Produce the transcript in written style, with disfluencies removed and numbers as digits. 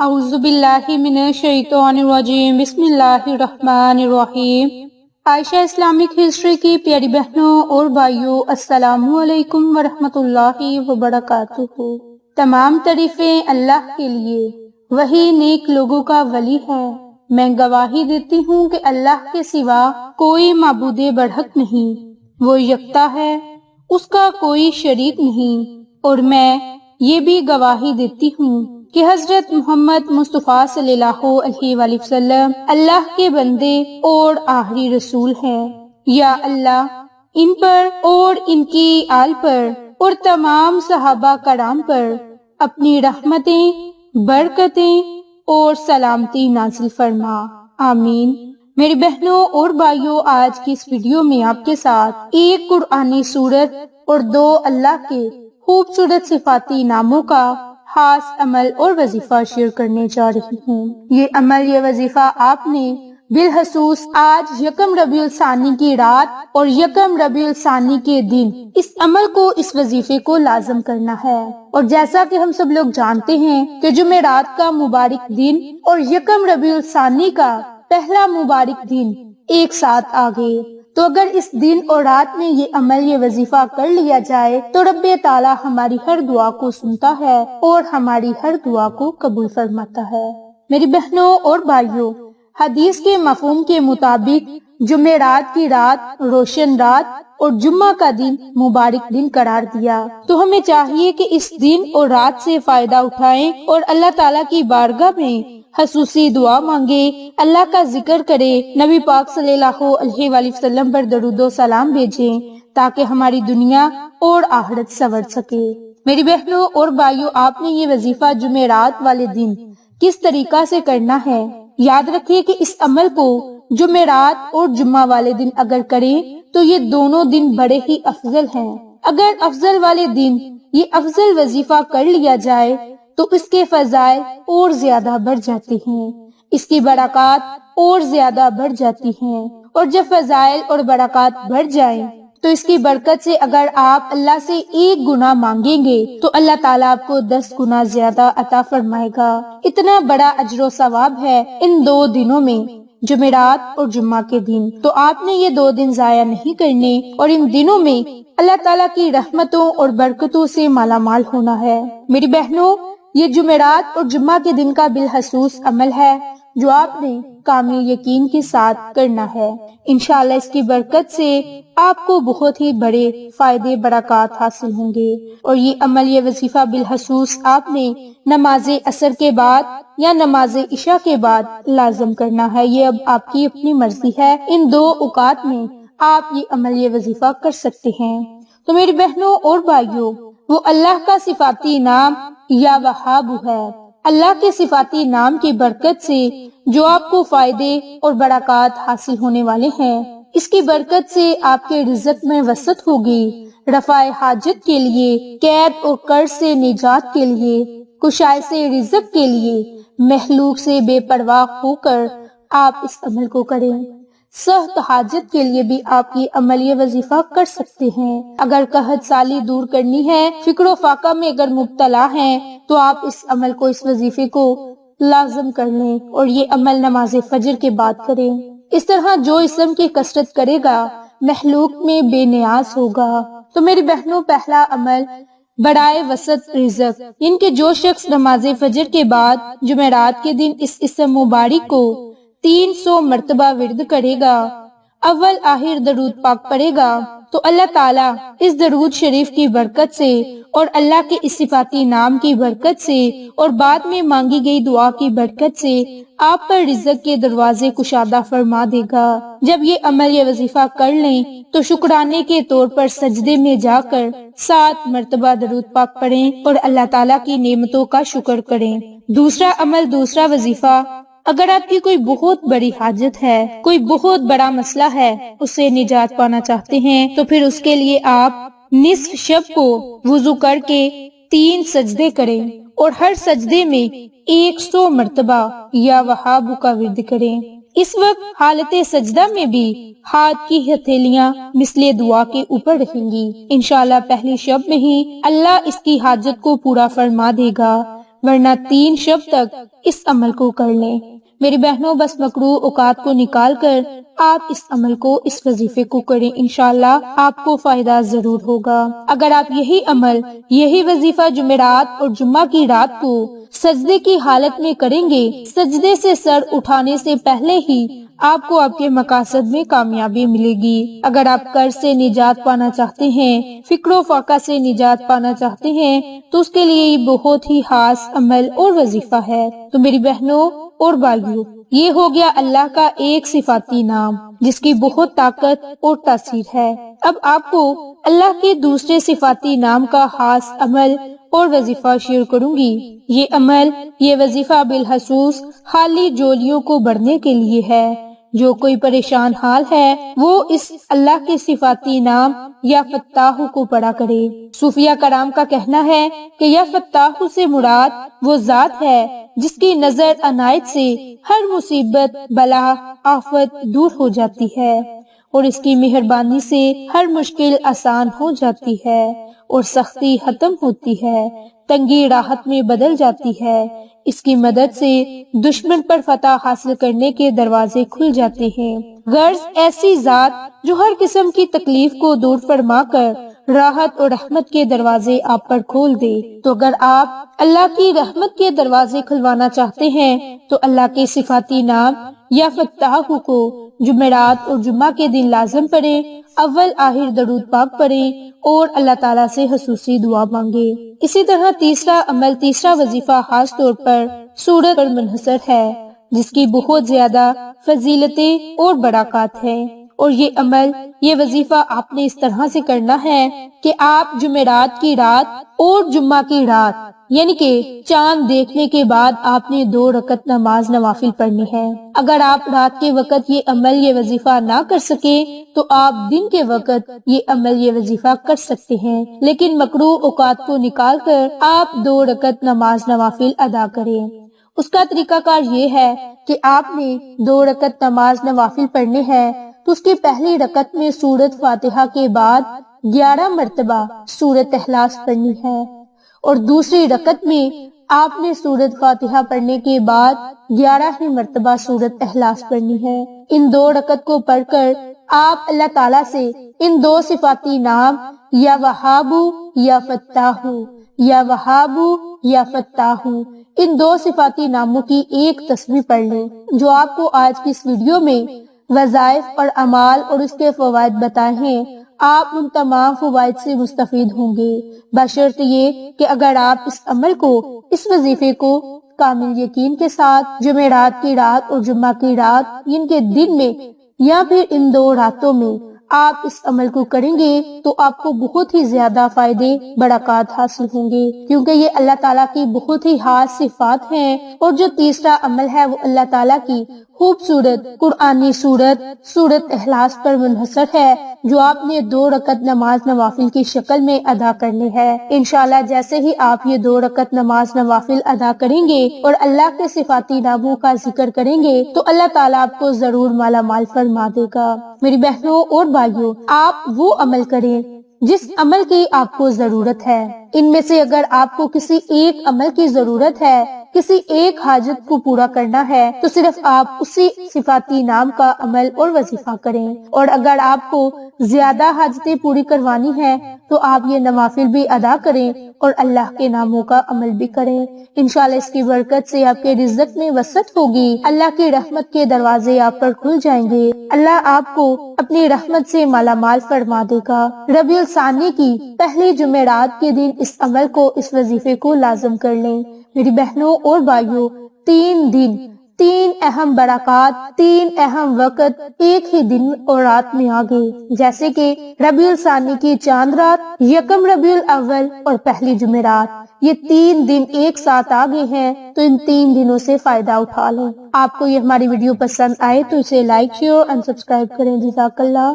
اعوذ باللہ من الشیطان الرجیم، بسم اللہ الرحمن الرحیم۔ عائشہ اسلامک ہسٹری کی پیاری بہنوں اور بھائیوں، السلام علیکم ورحمۃ اللہ وبرکاتہ۔ تمام تعریفیں اللہ کے لیے، وہی نیک لوگوں کا ولی ہے۔ میں گواہی دیتی ہوں کہ اللہ کے سوا کوئی معبود برحق نہیں، وہ یکتا ہے، اس کا کوئی شریک نہیں۔ اور میں یہ بھی گواہی دیتی ہوں کہ حضرت محمد مصطفیٰ صلی اللہ علیہ وآلہ وسلم اللہ کے بندے اور آخری رسول ہیں۔ یا اللہ ان پر اور ان کی آل پر اور تمام صحابہ کرام پر اپنی رحمتیں، برکتیں اور سلامتی نازل فرما، آمین۔ میری بہنوں اور بھائیوں، آج کی اس ویڈیو میں آپ کے ساتھ ایک قرآنی سورت اور دو اللہ کے خوبصورت صفاتی ناموں کا خاص عمل اور وظیفہ شیئر کرنے جا رہی ہوں۔ یہ عمل، یہ وظیفہ آپ نے بالخصوص آج یکم ربیع الثانی کی رات اور یکم ربیع الثانی کے دن اس عمل کو، اس وظیفے کو لازم کرنا ہے۔ اور جیسا کہ ہم سب لوگ جانتے ہیں کہ جمعرات کا مبارک دن اور یکم ربیع الثانی کا پہلا مبارک دن ایک ساتھ آ گئے، تو اگر اس دن اور رات میں یہ عمل، یہ وظیفہ کر لیا جائے تو رب تعالیٰ ہماری ہر دعا کو سنتا ہے اور ہماری ہر دعا کو قبول فرماتا ہے۔ میری بہنوں اور بھائیوں، حدیث کے مفہوم کے مطابق جمعرات کی رات روشن رات اور جمعہ کا دن مبارک دن قرار دیا، تو ہمیں چاہیے کہ اس دن اور رات سے فائدہ اٹھائیں اور اللہ تعالیٰ کی بارگاہ میں خصوصی دعا مانگے، اللہ کا ذکر کرے، نبی پاک صلی اللہ علیہ وآلہ وسلم پر درود و سلام بھیجیں تاکہ ہماری دنیا اور آخرت سنور سکے۔ میری بہنوں اور بھائیوں، آپ نے یہ وظیفہ جمعرات والے دن کس طریقہ سے کرنا ہے؟ یاد رکھیے کہ اس عمل کو جمعرات اور جمعہ والے دن اگر کریں تو یہ دونوں دن بڑے ہی افضل ہیں۔ اگر افضل والے دن یہ افضل وظیفہ کر لیا جائے تو اس کے فضائل اور زیادہ بڑھ جاتے ہیں، اس کی برکات اور زیادہ بڑھ جاتی ہیں، اور جب فضائل اور برکات بڑھ جائیں تو اس کی برکت سے اگر آپ اللہ سے 1 گنا مانگیں گے تو اللہ تعالیٰ آپ کو 10 گنا زیادہ عطا فرمائے گا۔ اتنا بڑا اجر و ثواب ہے ان 2 دنوں میں، جمعرات اور جمعہ کے دن، تو آپ نے یہ 2 دن ضائع نہیں کرنے اور ان دنوں میں اللہ تعالیٰ کی رحمتوں اور برکتوں سے مالا مال ہونا ہے۔ میری بہنوں، یہ جمعرات اور جمعہ کے دن کا بالخصوص عمل ہے جو آپ نے کامل یقین کے ساتھ کرنا ہے۔ انشاءاللہ اس کی برکت سے آپ کو بہت ہی بڑے فائدے برکات حاصل ہوں گے۔ اور یہ عمل، یہ وظیفہ بالخصوص آپ نے نماز عصر کے بعد یا نماز عشاء کے بعد لازم کرنا ہے۔ یہ اب آپ کی اپنی مرضی ہے، ان 2 اوقات میں آپ یہ عمل، یہ وظیفہ کر سکتے ہیں۔ تو میری بہنوں اور بھائیوں، وہ اللہ کا صفاتی نام یا وہاب ہے، اللہ کے صفاتی نام کی برکت سے جو آپ کو فائدے اور برکات حاصل ہونے والے ہیں، اس کی برکت سے آپ کے رزق میں وسعت ہوگی، رفع حاجت کے لیے، قید اور قرض سے نجات کے لیے، کشائش رزق کے لیے، مخلوق سے بے پرواہ ہو کر آپ اس عمل کو کریں۔ سخت حاجت کے لیے بھی آپ یہ عمل، یہ وظیفہ کر سکتے ہیں۔ اگر قحط سالی دور کرنی ہے، فکر و فاقہ میں اگر مبتلا ہیں تو آپ اس عمل کو، اس وظیفے کو لازم کر لیں اور یہ عمل نماز فجر کے بعد کریں۔ اس طرح جو اسم کی کثرت کرے گا مخلوق میں بے نیاز ہوگا۔ تو میری بہنوں، پہلا عمل بڑائے وسط رزق، ان کے جو شخص نماز فجر کے بعد جمعرات کے دن اس اسم مبارک کو 300 مرتبہ ورد کرے گا، اول آخر درود پاک پڑھے گا، تو اللہ تعالیٰ اس درود شریف کی برکت سے اور اللہ کے اس صفاتی نام کی برکت سے اور بعد میں مانگی گئی دعا کی برکت سے آپ پر رزق کے دروازے کشادہ فرما دے گا۔ جب یہ عمل، یہ وظیفہ کر لیں تو شکرانے کے طور پر سجدے میں جا کر 7 مرتبہ درود پاک پڑھیں اور اللہ تعالیٰ کی نعمتوں کا شکر کریں۔ دوسرا عمل، دوسرا وظیفہ، اگر آپ کی کوئی بہت بڑی حاجت ہے، کوئی بہت بڑا مسئلہ ہے، اس سے نجات پانا چاہتے ہیں، تو پھر اس کے لیے آپ نصف شب کو وضو کر کے 3 سجدے کریں اور ہر سجدے میں 100 مرتبہ یا وہاب کا ورد کریں۔ اس وقت حالت سجدہ میں بھی ہاتھ کی ہتھیلیاں مثل دعا کے اوپر رہیں گی۔ انشاءاللہ پہلی شب میں ہی اللہ اس کی حاجت کو پورا فرما دے گا۔ ورنہ 3 شب تک اس عمل کو کر لیں۔ میری بہنوں، بس مکروہ اوقات کو نکال کر آپ اس عمل کو، اس وظیفے کو کریں، انشاءاللہ آپ کو فائدہ ضرور ہوگا۔ اگر آپ یہی عمل، یہی وظیفہ جمعرات اور جمعہ کی رات کو سجدے کی حالت میں کریں گے، سجدے سے سر اٹھانے سے پہلے ہی آپ کو آپ کے مقاصد میں کامیابی ملے گی۔ اگر آپ قرض سے نجات پانا چاہتے ہیں، فکر و فاقہ سے نجات پانا چاہتے ہیں، تو اس کے لیے یہ بہت ہی خاص عمل اور وظیفہ ہے۔ تو میری بہنوں اور بھائیوں، یہ ہو گیا اللہ کا ایک صفاتی نام جس کی بہت طاقت اور تاثیر ہے۔ اب آپ کو اللہ کے دوسرے صفاتی نام کا خاص عمل اور وظیفہ شیئر کروں گی۔ یہ عمل، یہ وظیفہ بالخصوص خالی جولیوں کو بڑھنے کے لیے ہے۔ جو کوئی پریشان حال ہے وہ اس اللہ کے صفاتی نام یا فتاح کو پڑھا کرے۔ صوفیہ کرام کا کہنا ہے کہ یا فتاح سے مراد وہ ذات ہے جس کی نظر عنایت سے ہر مصیبت، بلا، آفت دور ہو جاتی ہے، اور اس کی مہربانی سے ہر مشکل آسان ہو جاتی ہے اور سختی ختم ہوتی ہے، تنگی راحت میں بدل جاتی ہے۔ اس کی مدد سے دشمن پر فتح حاصل کرنے کے دروازے کھل جاتے ہیں۔ غرض ایسی ذات جو ہر قسم کی تکلیف کو دور فرما کر راحت اور رحمت کے دروازے آپ پر کھول دے۔ تو اگر آپ اللہ کی رحمت کے دروازے کھلوانا چاہتے ہیں تو اللہ کے صفاتی نام یا فتاح کو جمعرات اور جمعہ کے دن لازم پڑھیں، اول آخر درود پاک پڑھیں اور اللہ تعالیٰ سے خصوصی دعا مانگے۔ اسی طرح تیسرا عمل، تیسرا وظیفہ خاص طور پر سورت پر منحصر ہے جس کی بہت زیادہ فضیلتیں اور برکات ہیں، اور یہ عمل، یہ وظیفہ آپ نے اس طرح سے کرنا ہے کہ آپ جمعرات کی رات اور جمعہ کی رات یعنی کہ چاند دیکھنے کے بعد آپ نے 2 رکعت نماز نوافل پڑھنی ہے۔ اگر آپ رات کے وقت یہ عمل، یہ وظیفہ نہ کر سکے تو آپ دن کے وقت یہ عمل، یہ وظیفہ کر سکتے ہیں، لیکن مکروہ اوقات کو نکال کر آپ 2 رکعت نماز نوافل ادا کریں۔ اس کا طریقہ کار یہ ہے کہ آپ نے 2 رکعت نماز نوافل پڑھنے ہیں تو اس کی پہلی رکعت میں سورۃ فاتحہ کے بعد 11 مرتبہ سورۃ اخلاص پڑھنی ہے، اور دوسری رکعت میں آپ نے سورۃ فاتحہ پڑھنے کے بعد 11 ہی مرتبہ سورۃ اخلاص پڑھنی ہے۔ ان 2 رکعت کو پڑھ کر آپ اللہ تعالیٰ سے ان 2 صفاتی نام یا وہاب یا فتاح، یا وہاب یا فتاح، ان 2 صفاتی ناموں کی ایک تسبیح پڑھ لیں جو آپ کو آج کی اس ویڈیو میں وظائف اور اعمال اور اس کے فوائد بتائے ہیں۔ آپ ان تمام فوائد سے مستفید ہوں گے، بشرط یہ کہ اگر آپ اس عمل کو، اس وظیفے کو کامل یقین کے ساتھ جمعرات کی رات اور جمعہ کی رات، ان کے دن میں یا پھر ان 2 راتوں میں آپ اس عمل کو کریں گے تو آپ کو بہت ہی زیادہ فائدے، برکات حاصل ہوں گے، کیونکہ یہ اللہ تعالیٰ کی بہت ہی خاص صفات ہیں۔ اور جو تیسرا عمل ہے وہ اللہ تعالیٰ کی خوبصورت قرآنی سورت، سورۃ اخلاص پر منحصر ہے، جو آپ نے 2 رکعت نماز نوافل کی شکل میں ادا کرنی ہے۔ انشاءاللہ جیسے ہی آپ یہ 2 رکعت نماز نوافل ادا کریں گے اور اللہ کے صفاتی ناموں کا ذکر کریں گے تو اللہ تعالیٰ آپ کو ضرور مالا مال فرما دے گا۔ میری بہنوں اور بھائیوں، آپ وہ عمل کریں جس عمل کی آپ کو ضرورت ہے۔ ان میں سے اگر آپ کو کسی ایک عمل کی ضرورت ہے، کسی ایک حاجت کو پورا کرنا ہے تو صرف آپ اسی صفاتی نام کا عمل اور وظیفہ کریں، اور اگر آپ کو زیادہ حاجتیں پوری کروانی ہیں تو آپ یہ نوافل بھی ادا کریں اور اللہ کے ناموں کا عمل بھی کریں۔ انشاءاللہ اس کی برکت سے آپ کے رزق میں وسعت ہوگی، اللہ کی رحمت کے دروازے آپ پر کھل جائیں گے، اللہ آپ کو اپنی رحمت سے مالا مال فرما دے گا۔ ربیع الثانی کی پہلی جمعرات کے دن اس عمل کو، اس وظیفے کو لازم کر لیں۔ میری بہنوں اور بھائیوں، 3 دن، 3 اہم برکات، 3 اہم وقت ایک ہی دن اور رات میں آ گئے، جیسے کہ ربیع الثانی کی چاند رات، یکم ربیع الاول اور پہلی جمعرات۔ یہ 3 دن ایک ساتھ آ گئے ہیں تو ان 3 دنوں سے فائدہ اٹھا لیں۔ آپ کو یہ ہماری ویڈیو پسند آئے تو اسے لائک، شیئر اور سبسکرائب کریں۔ جزاک اللہ۔